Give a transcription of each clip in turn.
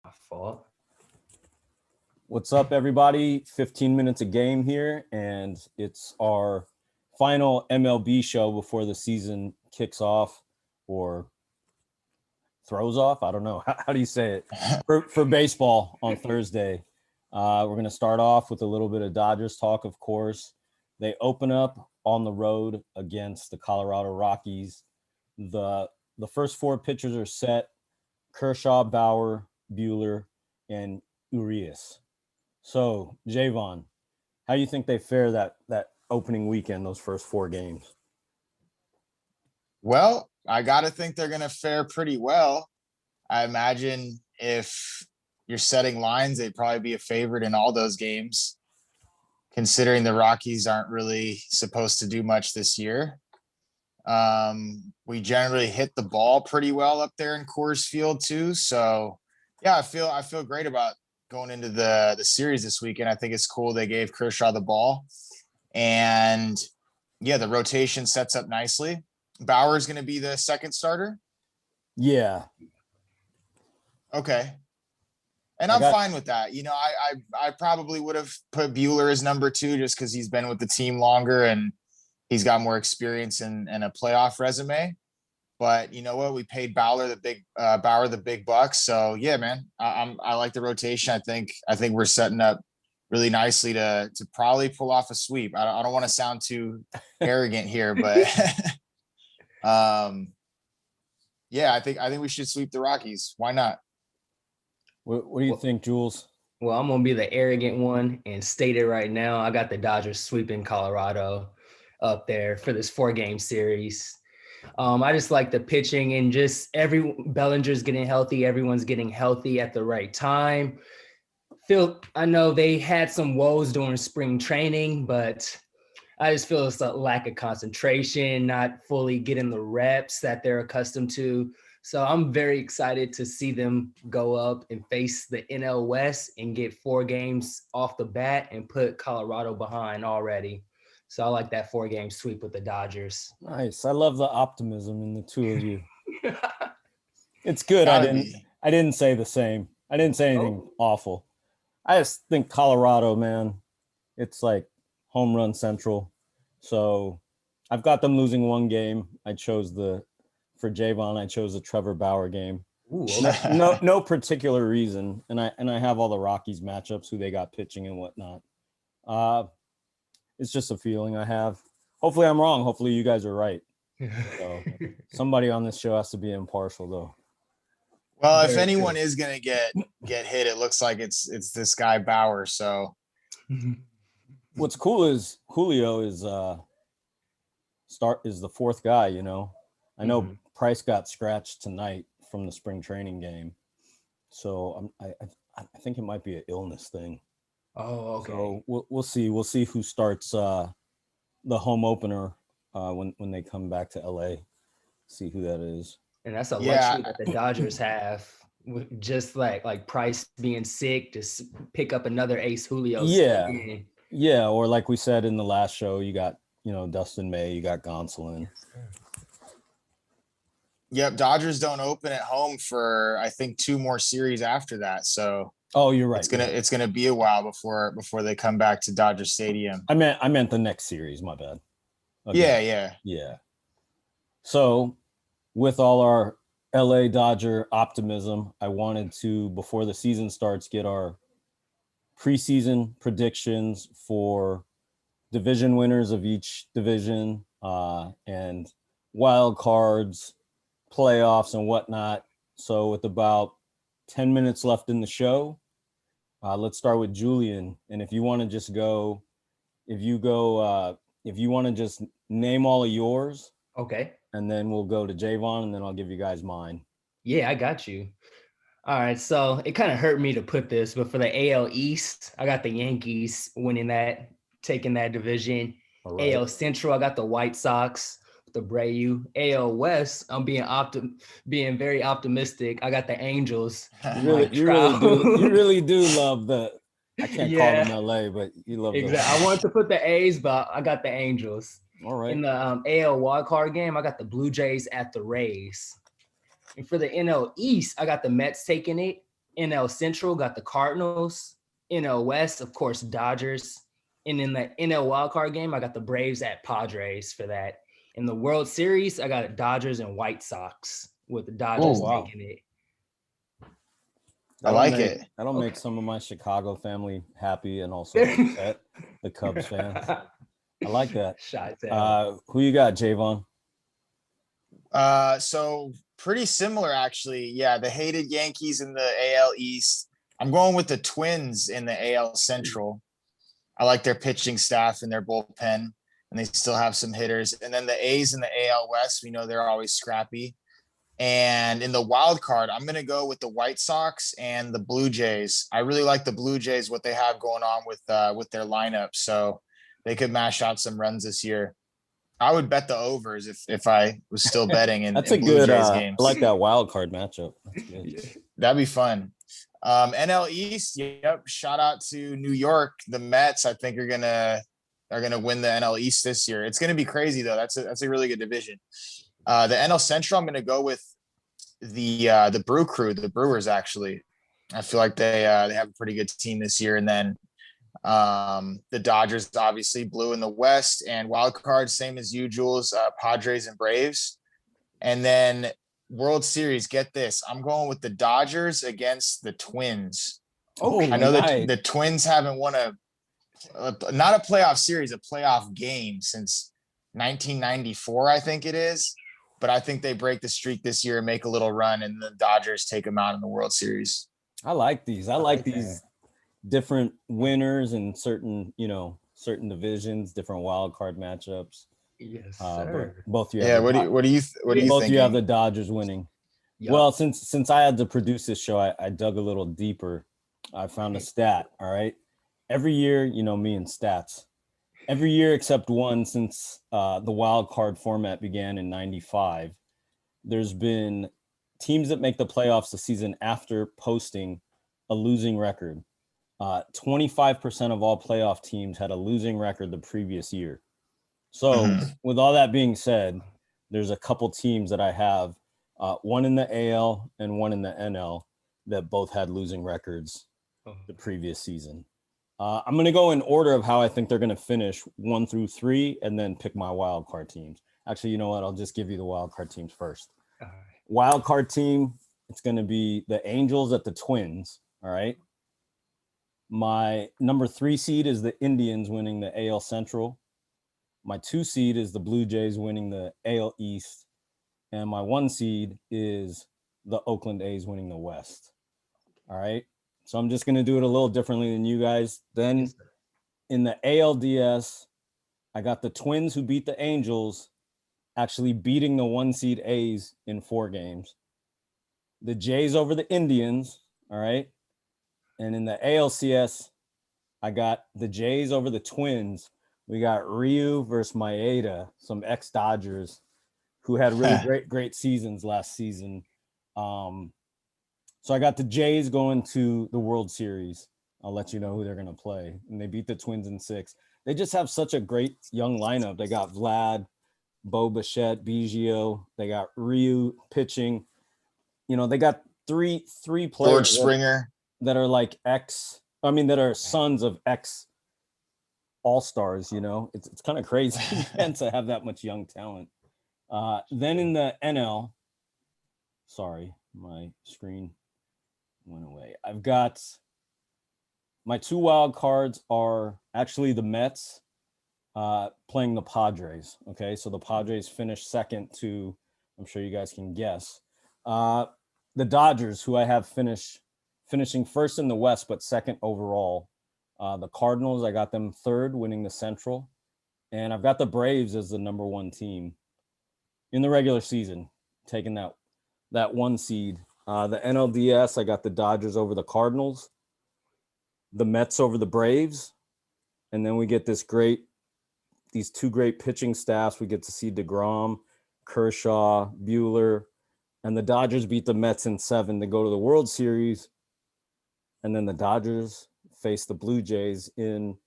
My fault. What's up, everybody? 15 minutes a game here, and it's our final MLB show before the season kicks off or throws off. I don't know. How do you say it? For baseball on Thursday. We're going to start off with a little bit of Dodgers talk, of course. They open up on the road against the Colorado Rockies. The first four pitchers are set: Kershaw, Bauer, Buehler, and Urias. So, Javon, how do you think they fare that opening weekend, those first four games? Well, I got to think they're going to fare pretty well. I imagine if you're setting lines, they'd probably be a favorite in all those games, considering the Rockies aren't really supposed to do much this year. We generally hit the ball pretty well up there in Coors Field too. So, yeah, I feel great about going into the series this weekend. I think it's cool they gave Kershaw the ball. And yeah, the rotation sets up nicely. Bauer is going to be the second starter. Yeah. Okay. And I'm fine with that. You know, I probably would have put Buehler as number two just because he's been with the team longer and he's got more experience and a playoff resume. But you know what? We paid Bauer the big bucks. So yeah, man, I like the rotation. I think we're setting up really nicely to probably pull off a sweep. I don't want to sound too arrogant here, but yeah, I think we should sweep the Rockies. Why not? What do you think, Jules? Well, I'm going to be the arrogant one and state it right now. I got the Dodgers sweeping Colorado up there for this 4-game series. I just like the pitching and just Bellinger's getting healthy. Everyone's getting healthy at the right time. I know they had some woes during spring training, but I just feel it's a lack of concentration, not fully getting the reps that they're accustomed to. So I'm very excited to see them go up and face the NL West and get 4 games off the bat and put Colorado behind already. So I like that 4-game sweep with the Dodgers. Nice. I love the optimism in the two of you. It's good. I didn't say the same. I didn't say anything awful. I just think Colorado, man, it's like home run central. So I've got them losing 1 game. For Javon, I chose the Trevor Bauer game. Ooh, No particular reason. And I have all the Rockies matchups, who they got pitching and whatnot. It's just a feeling I have. Hopefully I'm wrong. Hopefully you guys are right. So somebody on this show has to be impartial, though. Well, if anyone is going to get hit, it looks like it's this guy Bauer. So what's cool is Julio is the 4th guy, you know. I know Price got scratched tonight from the spring training game. So I think it might be an illness thing. Oh, okay. So we'll see. We'll see who starts the home opener when they come back to LA. See who that is. And that's a luxury that the Dodgers have. Just like Price being sick, just pick up another ace, Julio. Yeah. Or like we said in the last show, you got Dustin May, you got Gonsolin. Yep, Dodgers don't open at home for I think 2 more series after that. So you're right. It's gonna be a while before they come back to Dodger Stadium. I meant the next series. My bad. Okay. Yeah. So, with all our LA Dodger optimism, I wanted to, before the season starts, get our preseason predictions for division winners of each division and wild cards, playoffs, and whatnot. So, with about 10 minutes left in the show, let's start with Julian. And if you want to just if you want to just name all of yours. Okay. And then we'll go to Javon, and then I'll give you guys mine. Yeah, I got you. All right. So it kind of hurt me to put this, but for the AL East, I got the Yankees taking that division. Right. AL Central, I got the White Sox, the Brayu. AL West, I'm being very optimistic. I got the Angels. You really do love the. I can't call them LA, but you love exactly. I wanted to put the A's, but I got the Angels. All right. In the AL wildcard game, I got the Blue Jays at the Rays. And for the NL East, I got the Mets taking it. NL Central, got the Cardinals. NL West, of course, Dodgers. And in the NL wildcard game, I got the Braves at Padres for that. In the World Series, I got Dodgers and White Sox, with the Dodgers taking it. I like it. That'll make some of my Chicago family happy and also upset, the Cubs fans. I like that. Who you got, Javon? So pretty similar, actually. Yeah, the hated Yankees in the AL East. I'm going with the Twins in the AL Central. I like their pitching staff and their bullpen, and they still have some hitters. And then the A's in the AL West, we know they're always scrappy. And in the wild card, I'm going to go with the White Sox and the Blue Jays. I really like the Blue Jays, what they have going on with their lineup. So they could mash out some runs this year. I would bet the overs if I was still betting in, That's in a Blue good, Jays games. I like that wild card matchup. That's good. That'd be fun. NL East, yep. Shout out to New York. The Mets, I think, are gonna win the NL East this year. It's gonna be crazy though. That's a really good division. The NL Central, I'm gonna go with the Brew Crew, the Brewers. Actually, I feel like they have a pretty good team this year. And then the Dodgers, obviously, blue in the West, and wild card, same as usual, Padres and Braves. And then World Series, get this, I'm going with the Dodgers against the Twins. I know that the Twins haven't won not a playoff series, a playoff game since 1994, I think it is. But I think they break the streak this year and make a little run, and the Dodgers take them out in the World Series. I like these. I like these different winners in certain divisions, different wild card matchups. Yes, sir. Both you. Yeah. What do you think? Both you have the Dodgers winning. Yep. Well, since I had to produce this show, I dug a little deeper. I found a stat. All right. Every year, me and stats. Every year except one since the wild card format began in '95, there's been teams that make the playoffs the season after posting a losing record. 25% of all playoff teams had a losing record the previous year. So with all that being said, there's a couple teams that I have, one in the AL and one in the NL, that both had losing records the previous season. I'm going to go in order of how I think they're going to finish 1 through 3 and then pick my wild card teams. Actually, you know what? I'll just give you the wild card teams first. All right. Wild card team, it's going to be the Angels at the Twins. All right. My number 3 seed is the Indians winning the AL Central. My 2 seed is the Blue Jays winning the AL East. And my 1 seed is the Oakland A's winning the West. All right. So I'm just going to do it a little differently than you guys. Then in the ALDS, I got the Twins, who beat the Angels, actually beating the 1 seed A's in 4 games. The Jays over the Indians. All right. And in the ALCS, I got the Jays over the Twins. We got Ryu versus Maeda, some ex-Dodgers who had really great seasons last season. So I got the Jays going to the World Series. I'll let you know who they're going to play. And they beat the Twins in 6. They just have such a great young lineup. They got Vlad, Bo Bichette, Biggio. They got Ryu pitching. They got three players. George Springer. That are like that are sons of ex all-stars, It's kind of crazy to have that much young talent. Then in the NL, sorry, my screen went away. I've got my 2 wild cards are actually the Mets playing the Padres. Okay, so the Padres finished second to, I'm sure you guys can guess, the Dodgers, who I have finishing first in the West, but second overall. The Cardinals, I got them 3rd, winning the Central. And I've got the Braves as the number 1 team in the regular season, taking that 1 seed. The NLDS, I got the Dodgers over the Cardinals, the Mets over the Braves. And then we get these 2 great pitching staffs. We get to see DeGrom, Kershaw, Buehler, and the Dodgers beat the Mets in 7 to go to the World Series. And then the Dodgers face the Blue Jays in,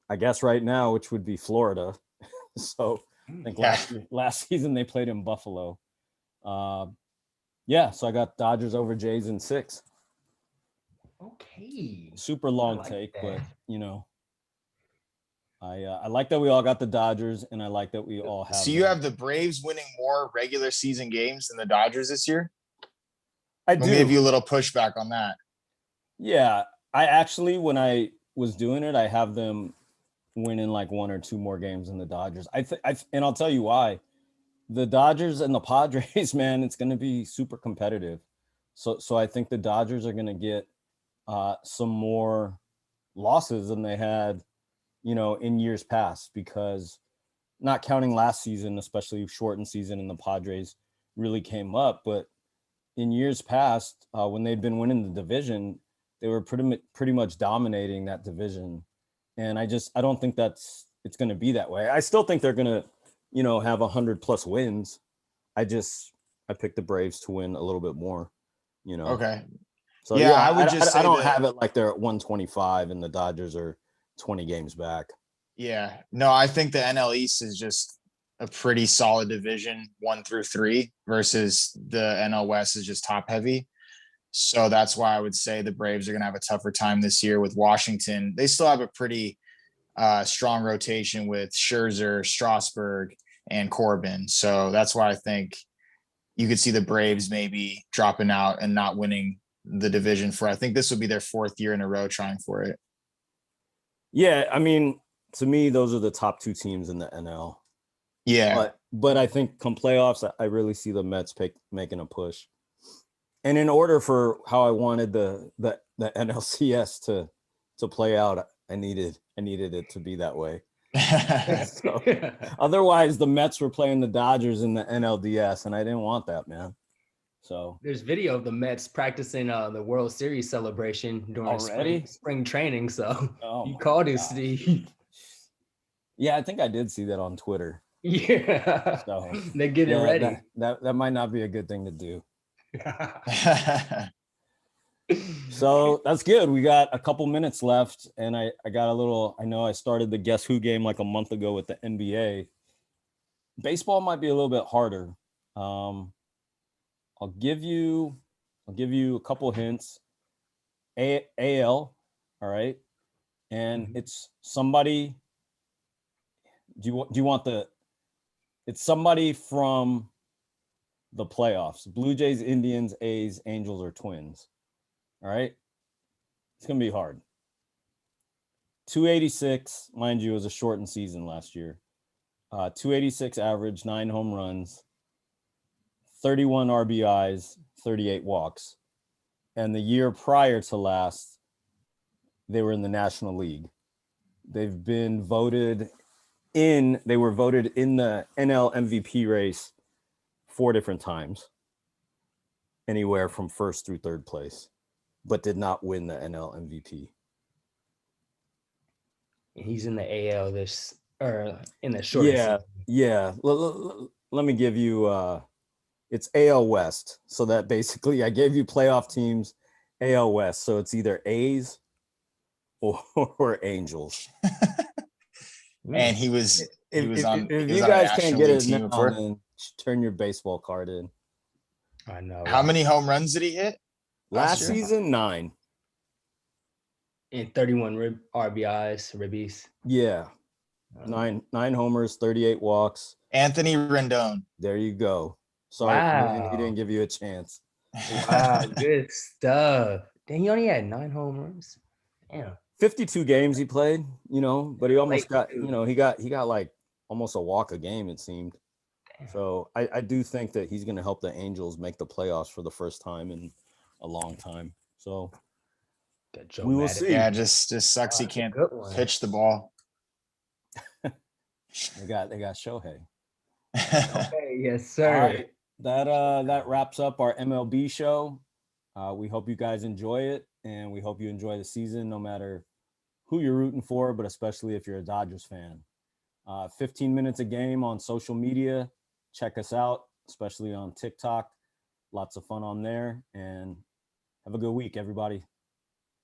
I guess right now, which would be Florida. So I think last season they played in Buffalo. So I got Dodgers over Jays in 6. Okay. Super long like take, that. but you know, I like that we all got the Dodgers, and I like that we all have. So you have the Braves winning more regular season games than the Dodgers this year? I We'll do. give you a little pushback on that. Yeah, I actually, when I was doing it, I have them winning like 1 or 2 more games than the Dodgers. And I'll tell you why. The Dodgers and the Padres, man, it's going to be super competitive. So I think the Dodgers are going to get some more losses than they had, you know, in years past, because not counting last season, especially shortened season, and the Padres really came up. But in years past, when they'd been winning the division, they were pretty much dominating that division. And I don't think it's going to be that way. I still think they're going to, you know, have 100+ wins. I picked the Braves to win a little bit more, you know. Okay. So yeah, I would just say I don't have it like they're at 125 and the Dodgers are 20 games back. Yeah, no, I think the NL East is just a pretty solid division, 1 through 3, versus the NL West is just top heavy. So that's why I would say the Braves are going to have a tougher time this year with Washington. They still have a pretty strong rotation with Scherzer, Strasburg, and Corbin. So that's why I think you could see the Braves maybe dropping out and not winning the division I think this would be their 4th year in a row trying for it. Yeah, I mean, to me, those are the top 2 teams in the NL. Yeah. But I think come playoffs, I really see the Mets making a push. And in order for how I wanted the NLCS to play out, I needed it to be that way. So, otherwise, the Mets were playing the Dodgers in the NLDS, and I didn't want that, man. So there's video of the Mets practicing the World Series celebration during spring training. So you called it, Steve. Yeah, I think I did see that on Twitter. Yeah, so, they're getting ready. That might not be a good thing to do. So that's good. We got a couple minutes left, and I got a little. I know I started the Guess Who game like a month ago with the NBA. Baseball might be a little bit harder. I'll give you a couple hints. AL, all right, and it's somebody. Do you want the? It's somebody from the playoffs: Blue Jays, Indians, A's, Angels, or Twins. All right, it's gonna be hard. 286, mind you, was a shortened season last year. 286 average, 9 home runs, 31 RBIs, 38 walks. And the year prior to last, they were in the National League. They were voted in the NL MVP race 4 different times, anywhere from 1st through 3rd place, but did not win the NL MVP. He's in the AL in the short season. Yeah. Let me give you it's AL West. So that basically I gave you playoff teams, AL West. So it's either A's or Angels. And he was on. If you guys can't get it now, then turn your baseball card in. I know. How many home runs did he hit last season? 9. And 31 RBIs, ribbies. Yeah. 9 homers, 38 walks. Anthony Rendon. There you go. Sorry, man, he didn't give you a chance. Wow, good stuff. Dang, he only had 9 home runs. Damn. 52 games he played, you know, but he almost got, you know, he got like almost a walk a game, it seemed. Damn. So I do think that he's going to help the Angels make the playoffs for the first time in a long time. So we will see. Yeah, just sucks he can't pitch the ball. They got Shohei. Okay, yes, sir. All right. That wraps up our MLB show. We hope you guys enjoy it, and we hope you enjoy the season, no matter who you're rooting for, but especially if you're a Dodgers fan. 15 minutes a game on social media. Check us out, especially on TikTok. Lots of fun on there, and have a good week, everybody.